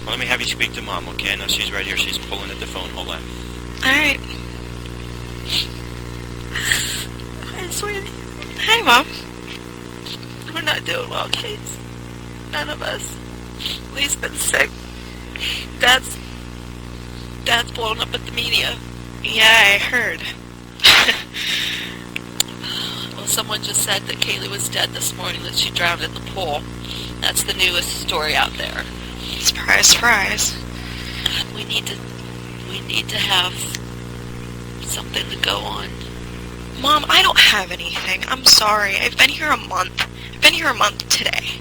Well, let me have you speak to Mom, okay? Now she's right here. She's pulling at the phone. Hold on. Alright. Hi, sweetie. Hi, Mom. We're not doing well, Case. None of us. Lee's been sick. Dad's blown up at the media. Yeah, I heard. Well, someone just said that Kaylee was dead this morning, that she drowned in the pool. That's the newest story out there. Surprise, surprise. We need to have something to go on. Mom, I don't have anything. I'm sorry. I've been here a month. I've been here a month today.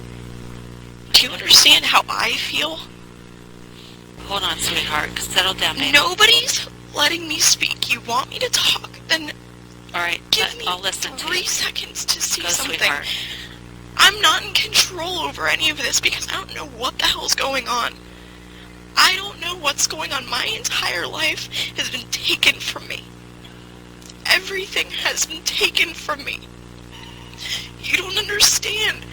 Do you understand how I feel? Hold on, sweetheart. Settle down, baby. Nobody's letting me speak. You want me to talk? Then alright, I'll listen to you. 3 seconds to see something. Sweetheart. I'm not in control over any of this because I don't know what the hell's going on. I don't know what's going on. My entire life has been taken from me. Everything has been taken from me. You don't understand.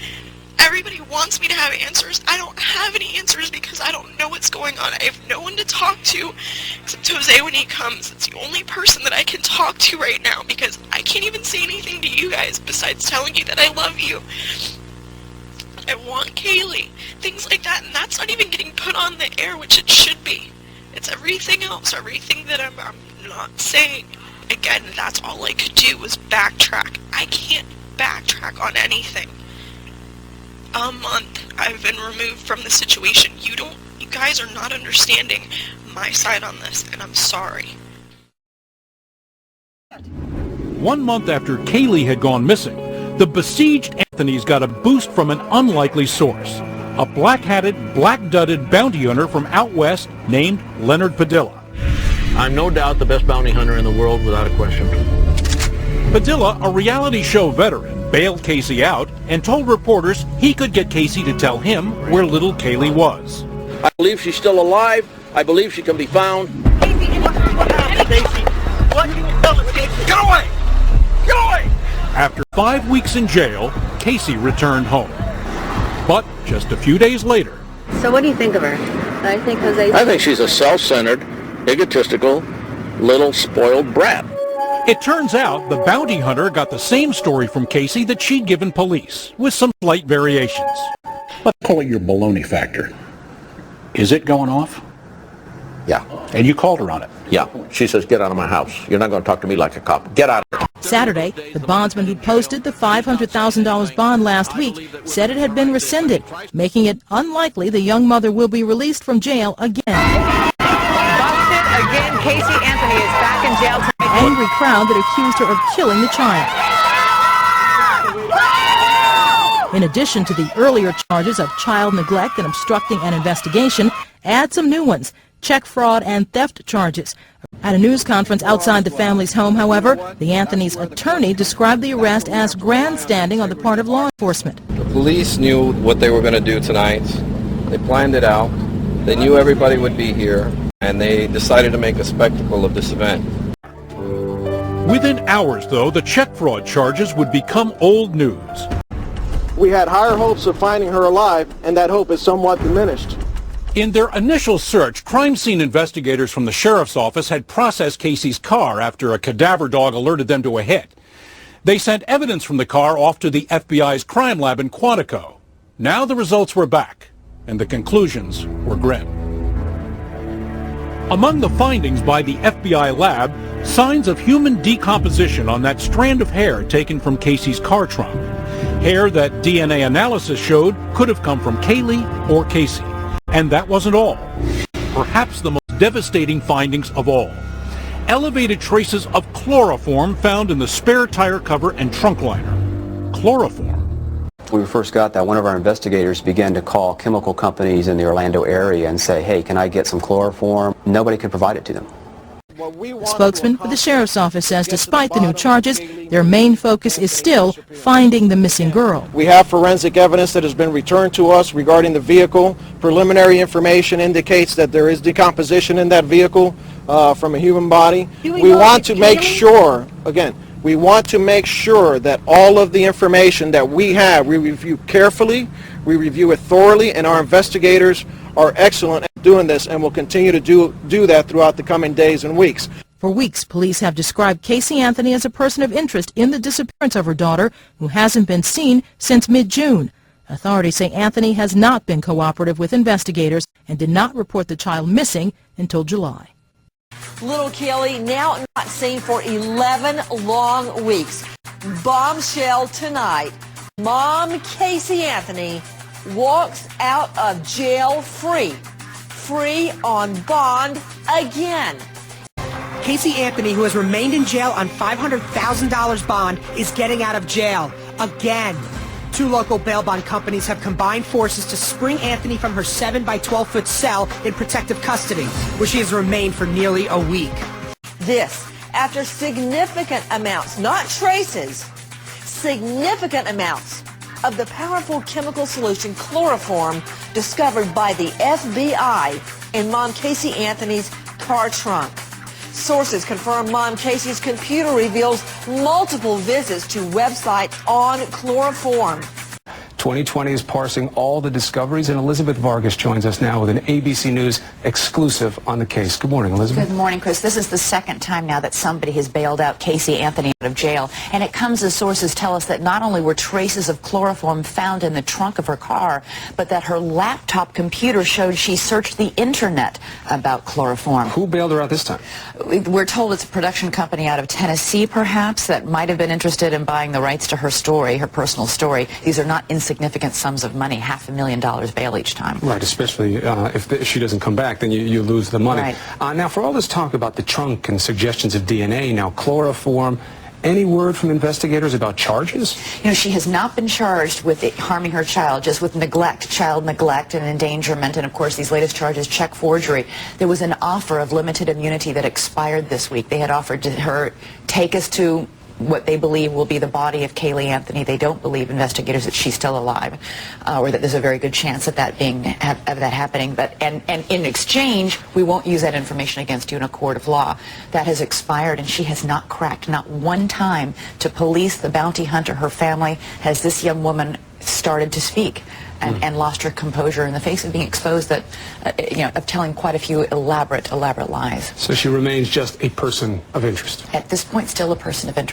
Everybody wants me to have answers. I don't have any answers because I don't know what's going on. I have no one to talk to except Jose when he comes. It's the only person that I can talk to right now because I can't even say anything to you guys besides telling you that I love you. I want Kaylee. Things like that, and that's not even getting put on the air, which it should be. It's everything else, everything that I'm not saying. Again, that's all I could do was backtrack. I can't backtrack on anything. A month I've been removed from the situation. You guys are not understanding my side on this, and I'm sorry. 1 month after Kaylee had gone missing, the besieged Anthonys got a boost from an unlikely source. A black-hatted, black-dudded bounty hunter from out west named Leonard Padilla. I'm no doubt the best bounty hunter in the world without a question. Padilla, a reality show veteran, bailed Casey out and told reporters he could get Casey to tell him where little Kaylee was. I believe she's still alive. I believe she can be found. Casey, what happened, Casey? What can you tell us, Casey? Get away! Get away! After 5 weeks in jail, Casey returned home. But just a few days later... So what do you think of her? I think she's a self-centered, egotistical, little spoiled brat. It turns out the bounty hunter got the same story from Casey that she'd given police, with some slight variations. Let's call it your baloney factor. Is it going off? Yeah. And you called her on it? Yeah. She says, get out of my house. You're not going to talk to me like a cop. Get out of here. Saturday, the bondsman who posted the $500,000 bond last week said it had been rescinded, making it unlikely the young mother will be released from jail again. Busted again, Casey Anthony is back in jail tonight. Angry crowd that accused her of killing the child. In addition to the earlier charges of child neglect and obstructing an investigation, add some new ones, check fraud and theft charges. At a news conference outside the family's home, however, the Anthony's attorney described the arrest as grandstanding on the part of law enforcement. The police knew what they were going to do tonight. They planned it out. They knew everybody would be here, and they decided to make a spectacle of this event. Within hours, though, the check fraud charges would become old news. We had higher hopes of finding her alive, and that hope is somewhat diminished. In their initial search, crime scene investigators from the sheriff's office had processed Casey's car after a cadaver dog alerted them to a hit. They sent evidence from the car off to the FBI's crime lab in Quantico. Now the results were back, and the conclusions were grim. Among the findings by the FBI lab, signs of human decomposition on that strand of hair taken from Casey's car trunk. Hair that DNA analysis showed could have come from Kaylee or Casey. And that wasn't all. Perhaps the most devastating findings of all. Elevated traces of chloroform found in the spare tire cover and trunk liner. Chloroform. When we first got that, one of our investigators began to call chemical companies in the Orlando area and say, hey, can I get some chloroform? Nobody could provide it to them. A spokesman for the sheriff's office says despite the new charges, their main focus is still finding the missing girl. We have forensic evidence that has been returned to us regarding the vehicle. Preliminary information indicates that there is decomposition in that vehicle from a human body. We want to make sure, again, we want to make sure that all of the information that we have, we review carefully, we review it thoroughly, and our investigators are excellent. doing this, and will continue to do that throughout the coming days and weeks. For weeks, police have described Casey Anthony as a person of interest in the disappearance of her daughter, who hasn't been seen since mid-June. Authorities say Anthony has not been cooperative with investigators and did not report the child missing until July. Little CAYLEE now not seen for 11 long weeks. Bombshell tonight. Mom Casey Anthony walks out of jail free on bond again. Casey Anthony, who has remained in jail on $500,000 bond, is getting out of jail again. 2 local bail bond companies have combined forces to spring Anthony from her 7 by 12-foot cell in protective custody, where she has remained for nearly a week. This after significant amounts, not traces, significant amounts of the powerful chemical solution chloroform discovered by the FBI in Mom Casey Anthony's car trunk. Sources confirm Mom Casey's computer reveals multiple visits to websites on chloroform. 2020 is parsing all the discoveries, and Elizabeth Vargas joins us now with an ABC News exclusive on the case. Good morning, Elizabeth. Good morning, Chris. This is the second time now that somebody has bailed out Casey Anthony out of jail, and it comes as sources tell us that not only were traces of chloroform found in the trunk of her car, but that her laptop computer showed she searched the internet about chloroform. Who bailed her out this time? We're told it's a production company out of Tennessee, perhaps, that might have been interested in buying the rights to her story, her personal story. These are not insignificant sums of money, $500,000 bail each time. Right, especially if she doesn't come back, then you lose the money. Right. Now, for all this talk about the trunk and suggestions of DNA, now chloroform, any word from investigators about charges? You know, she has not been charged with harming her child, just with neglect, child neglect and endangerment, and of course these latest charges, check forgery. There was an offer of limited immunity that expired this week. They had offered to her, take us to what they believe will be the body of CAYLEE Anthony. They don't believe, investigators, that she's still alive, or that there's a very good chance of that happening. But and in exchange, we won't use that information against you in a court of law. That has expired, and she has not cracked, not one time, to police, the bounty hunter, her family, has this young woman started to speak. And lost her composure in the face of being exposed of telling quite a few elaborate lies. So she remains just a person of interest. At this point, still a person of interest.